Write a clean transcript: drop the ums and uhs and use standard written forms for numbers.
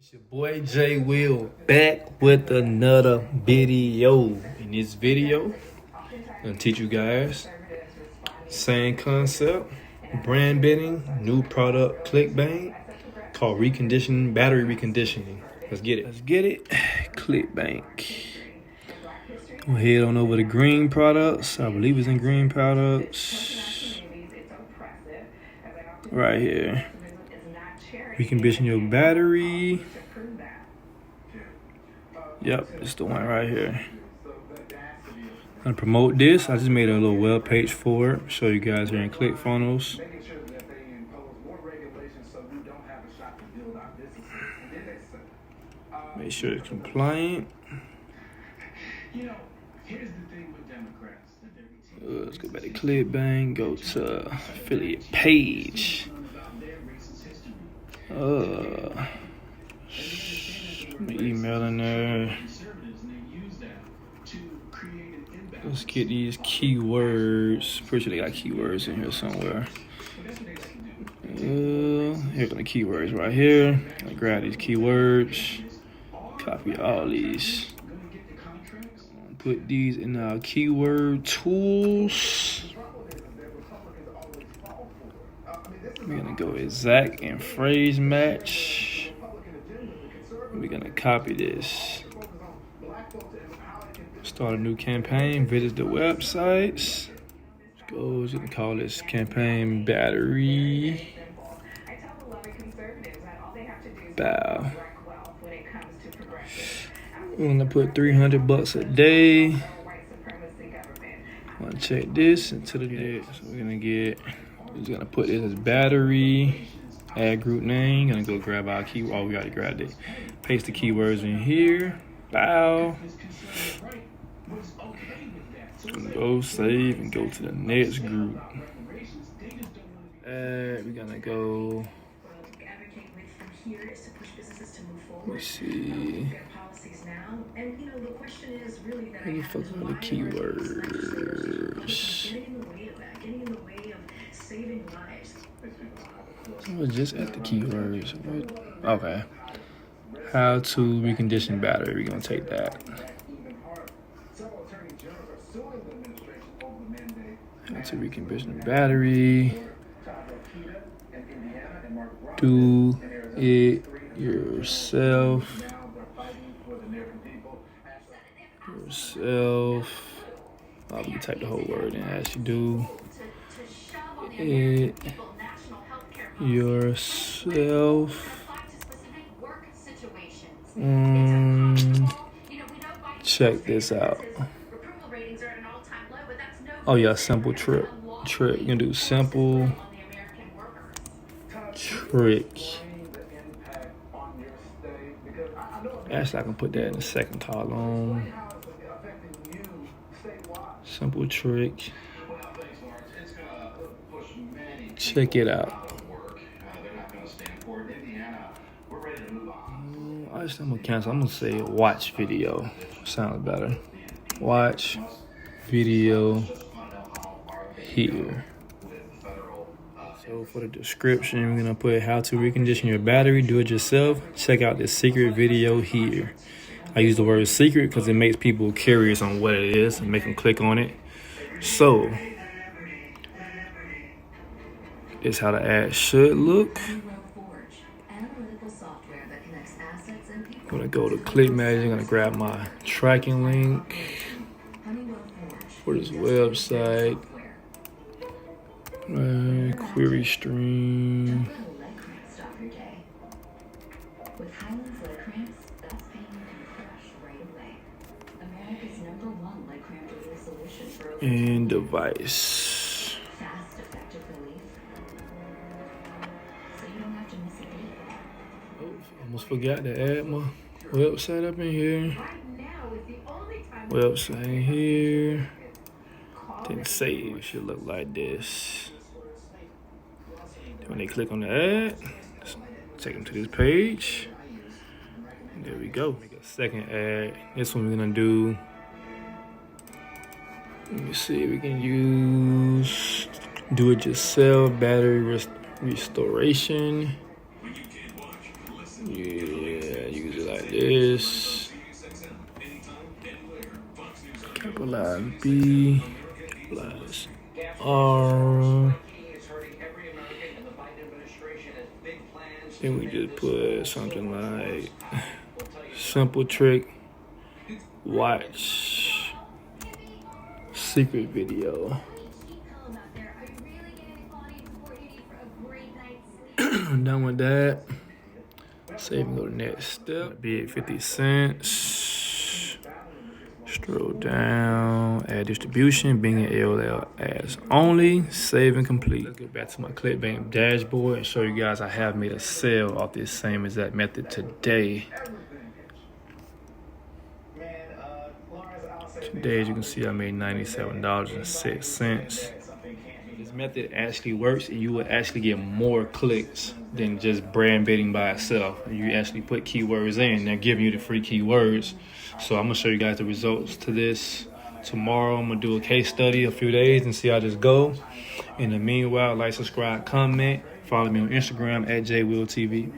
It's your boy J Will back with another video. In this video, I'm gonna teach you guys same concept, brand bidding, new product clickbait called reconditioning, battery reconditioning. Let's get it. Let's get it. Clickbait. We'll head on over to green products. I believe it's in green products. Right here. Recondition your battery. Yep, it's the one right here. I'm gonna promote this. I just made a little web page for it. Show you guys here in ClickFunnels. Make sure it's compliant. Let's go back to ClickBank. Go to affiliate page. My email in there. Let's get these keywords. Pretty sure they got keywords in here somewhere. Here are the keywords right here. I grab these keywords. Copy all these. Put these in our keyword tools. We're gonna go exact and phrase match. We're gonna copy this. Start a new campaign, visit the websites. Let's go, you can call this campaign battery. Bow. We're gonna put $300 a day. I'm gonna check this into the net. So we're just gonna put this as battery. Add group name. Gonna go grab our keyword. Oh, we already grabbed it. Paste the keywords in here. Bow. Go save and go to the next group. We're gonna go. Let's see. Where the fuck are the keywords? I was just at the keywords. Okay. How to recondition battery. We're gonna take that. How to recondition battery. Do it yourself. Oh, we can type the whole word in as you do. It yourself. Check this out. Oh yeah, simple trick. You're gonna do simple trick. Actually, I can put that in the second column. Simple trick. Check it out. I'm gonna cancel. I'm gonna say watch video. Sounds better. Watch video here. So for the description, we're gonna put how to recondition your battery, do it yourself. Check out this secret video here. I use the word secret because it makes people curious on what it is and make them click on it. So this is how the ad should look. I'm gonna go to ClickMagic. I'm gonna grab my tracking link for this website. Query stream. And device. Oh, almost forgot to add my website up in here. Website here. Then save. It should look like this. When they click on the ad, take them to this page. And there we go. Make a second ad. This one we're gonna do. Let me see. We can use do it yourself battery restoration. Yeah. S, capitalize B, capitalize R. Then we just put something like simple trick, watch, secret video. I'm done with that. Save and go to next step. Be at 50 cents. Scroll down, add distribution, Bing and LL as only, save and complete. Let's get back to my ClickBank dashboard and show you guys I have made a sale off this same exact method today. Today, as you can see, I made $97.06. This method actually works, and you will actually get more clicks than just brand bidding by itself. You actually put keywords in, they're giving you the free keywords. So I'm gonna show you guys the results to this tomorrow. I'm gonna do a case study a few days and see how this go. In the meanwhile, like, subscribe, comment, follow me on Instagram at JWillTV.